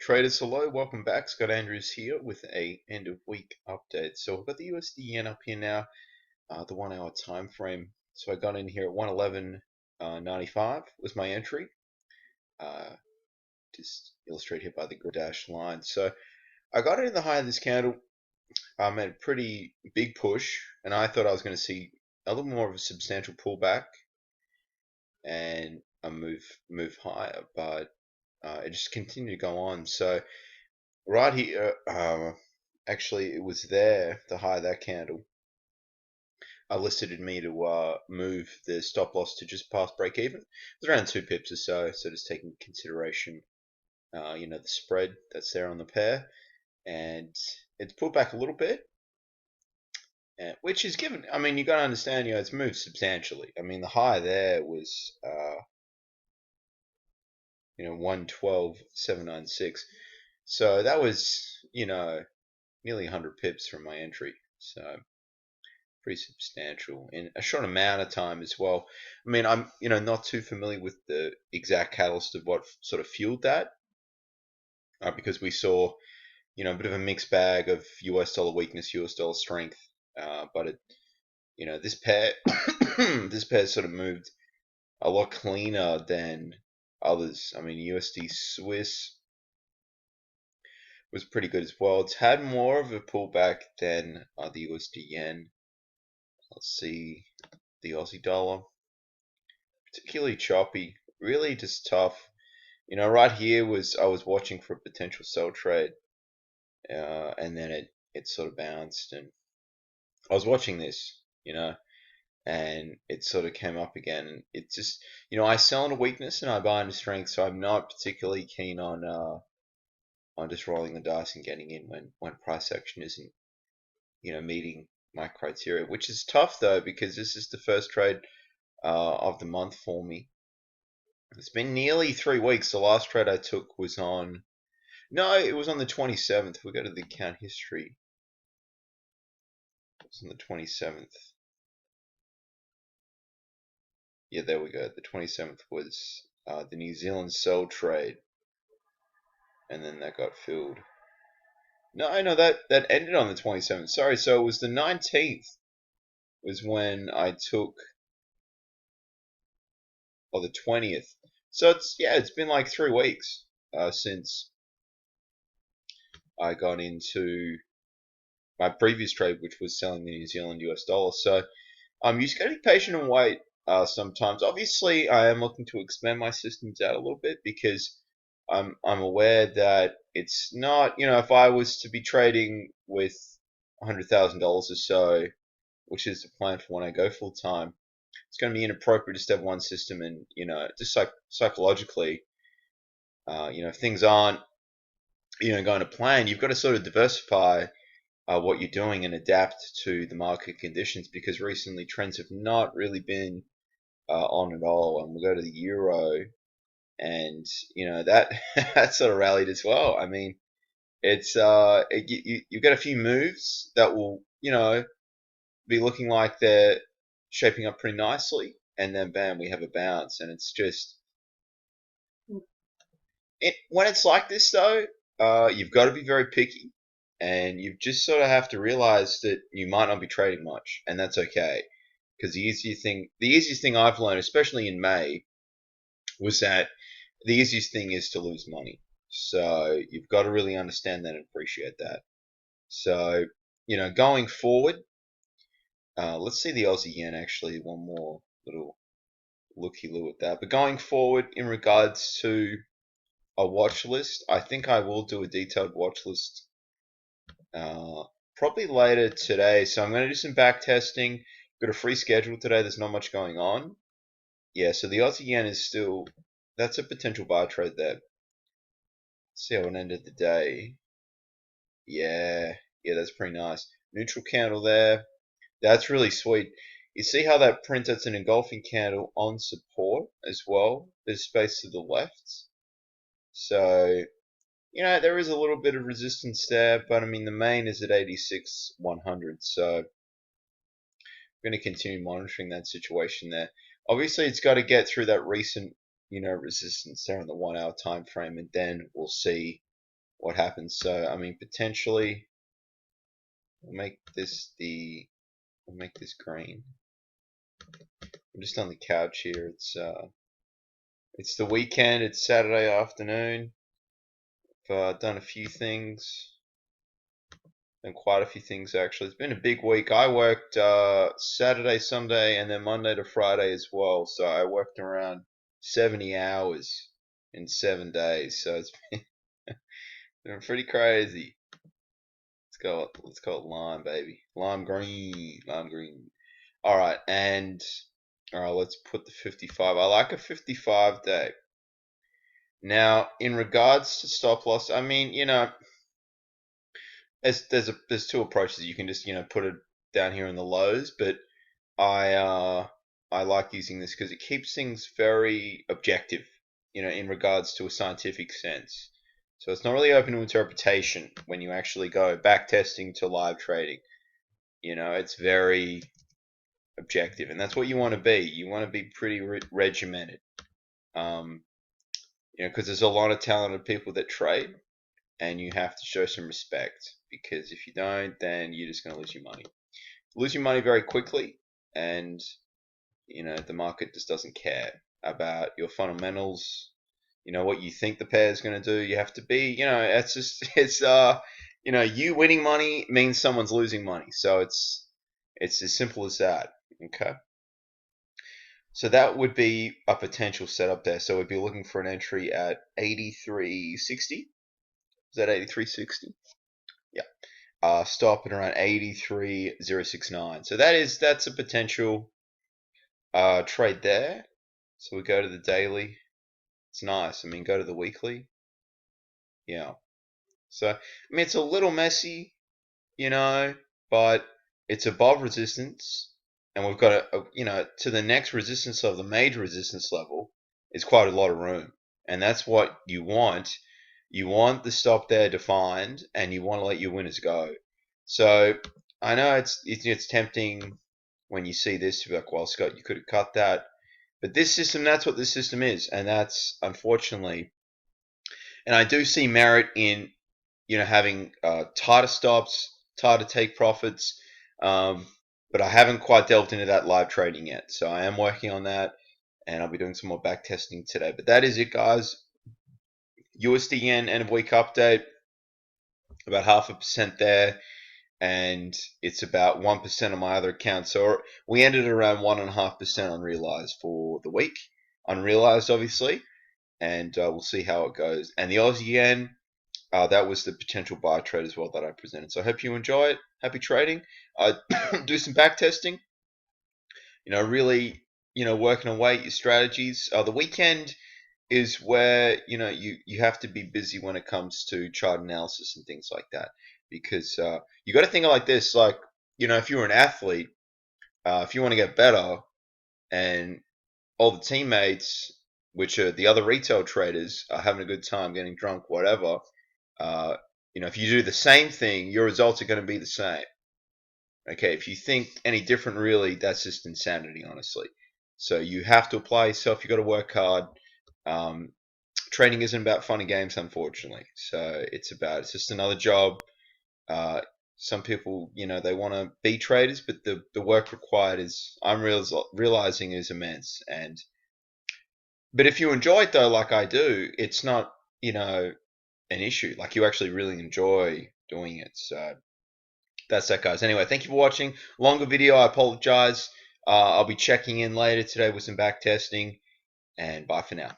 Traders, hello, welcome back. Scott Andrews here with a end of week update. So I've got the USD yen up here now, the 1 hour time frame. So I got in here at 111.95 was my entry. Just illustrated here by the grid dash line. So I got in the high of this candle. I made a pretty big push, and I thought I was going to see a little more of a substantial pullback and a move higher, but it just continued to go on. So right here, actually, it was there, the high of that candle. Elicited me to move the stop loss to just past break even. It was around 2 pips or so. So just taking into consideration, the spread that's there on the pair, and it's pulled back a little bit, which is given. I mean, you got to understand, it's moved substantially. I mean, the high there was, 112.796. So that was, nearly 100 pips from my entry. So pretty substantial in a short amount of time as well. I mean, I'm, not too familiar with the exact catalyst of what sort of fueled that, because we saw, a bit of a mixed bag of US dollar weakness, US dollar strength. But it, this pair, this pair sort of moved a lot cleaner than others. I mean, USD Swiss was pretty good as well. It's had more of a pullback than the USD yen. Let's see, the Aussie dollar, particularly choppy, really just tough. Right here I was watching for a potential sell trade, and then it sort of bounced, and I was watching this, and it sort of came up again, and it just, I sell into weakness and I buy into strength, so I'm not particularly keen on just rolling the dice and getting in when price action isn't, meeting my criteria, which is tough though, because this is the first trade of the month for me. It's been nearly 3 weeks. The last trade I took was on, no, it was on the 27th. We go to the account history. It was on the 27th. Yeah, there we go. The 27th was the New Zealand sell trade, and then that got filled. No, that ended on the 27th. Sorry, so it was the 19th was when I took, or the 20th. So it's been like 3 weeks since I got into my previous trade, which was selling the New Zealand US dollar. So you just gotta be patient and wait. Sometimes, obviously, I am looking to expand my systems out a little bit, because I'm aware that it's not, if I was to be trading with $100,000 or so, which is the plan for when I go full time, it's going to be inappropriate just to have one system, and just psychologically, if things aren't going to plan, you've got to sort of diversify what you're doing and adapt to the market conditions, because recently trends have not really been on at all. And we'll go to the euro, and that that sort of rallied as well. I mean, it's you've got a few moves that will be looking like they're shaping up pretty nicely, and then bam, we have a bounce, and it's just when it's like this though, you've got to be very picky, and you just sort of have to realize that you might not be trading much, and that's okay. Because the easiest thing I've learned, especially in May, was that the easiest thing is to lose money. So you've got to really understand that and appreciate that. So, going forward, let's see the Aussie yen actually, one more little looky-loo at that. But going forward, in regards to a watch list, I think I will do a detailed watch list probably later today. So I'm going to do some back testing. Got a free schedule today. There's not much going on. Yeah, so the Aussie yen is still, that's a potential buy trade there. Let's see how it ended the day. Yeah, that's pretty nice. Neutral candle there. That's really sweet. You see how that print, that's an engulfing candle on support as well. There's space to the left. So, there is a little bit of resistance there, but I mean, the main is at 86,100. So, I'm going to continue monitoring that situation there. Obviously, it's got to get through that recent, resistance there in the 1 hour time frame, and then we'll see what happens. So I mean, potentially we'll make this green. I'm just on the couch here. It's the weekend. It's Saturday afternoon. I've done a few things. Done quite a few things actually. It's been a big week. I worked Saturday, Sunday, and then Monday to Friday as well. So I worked around 70 hours in 7 days. So it's been pretty crazy. Let's go it lime, baby. Lime green. Lime green. Alright, and alright, let's put the 55. I like a 55 day. Now, in regards to stop loss, I mean, you know, there's two approaches. You can just, you know, put it down here in the lows, but I like using this because it keeps things very objective, you know, in regards to a scientific sense. So it's not really open to interpretation when you actually go back testing to live trading. You know, it's very objective, and that's what you want to be. You want to be pretty regimented. You know, because there's a lot of talented people that trade, and you have to show some respect, because if you don't, then you're just going to lose your money. Lose your money very quickly, and you know, the market just doesn't care about your fundamentals. You know, what you think the pair is going to do. You have to be, you know, you know, you winning money means someone's losing money. So it's as simple as that. Okay. So that would be a potential setup there. So we'd be looking for an entry at 83.60. Is that 83.60? Yeah. Stop at around 83.069. So that's a potential trade there. So we go to the daily. It's nice. I mean, go to the weekly. Yeah. So I mean, it's a little messy, you know, but it's above resistance, and we've got you know, to the next resistance level, the major resistance level, is quite a lot of room, and that's what you want. You want the stop there defined, and you want to let your winners go. So I know it's tempting when you see this to be like, well, Scott, you could have cut that, but this system, that's what this system is, and that's unfortunately. And I do see merit in, you know, having tighter stops, tighter take profits, but I haven't quite delved into that live trading yet. So I am working on that, and I'll be doing some more back testing today. But that is it, guys. USD yen end of week update, about 0.5% there, and it's about 1% on my other account. So we ended at around 1.5% unrealized for the week, unrealized obviously, and we'll see how it goes. And the Aussie yen, that was the potential buy trade as well that I presented. So I hope you enjoy it. Happy trading. Do some back testing. You know, really, you know, working away your strategies. The weekend is where, you know, you have to be busy when it comes to chart analysis and things like that, because you got to think of like this. Like, you know, if you're an athlete, if you want to get better, and all the teammates, which are the other retail traders, are having a good time, getting drunk, whatever. You know, if you do the same thing, your results are going to be the same. Okay, if you think any different, really, that's just insanity, honestly. So you have to apply yourself. You got to work hard. Trading isn't about fun and games, unfortunately. So it's just another job. Some people, you know, they want to be traders, but the work required I'm realizing is immense. But if you enjoy it though, like I do, it's not, you know, an issue. Like, you actually really enjoy doing it. So that's that, guys. Anyway, thank you for watching. Longer video, I apologize. I'll be checking in later today with some back testing, and bye for now.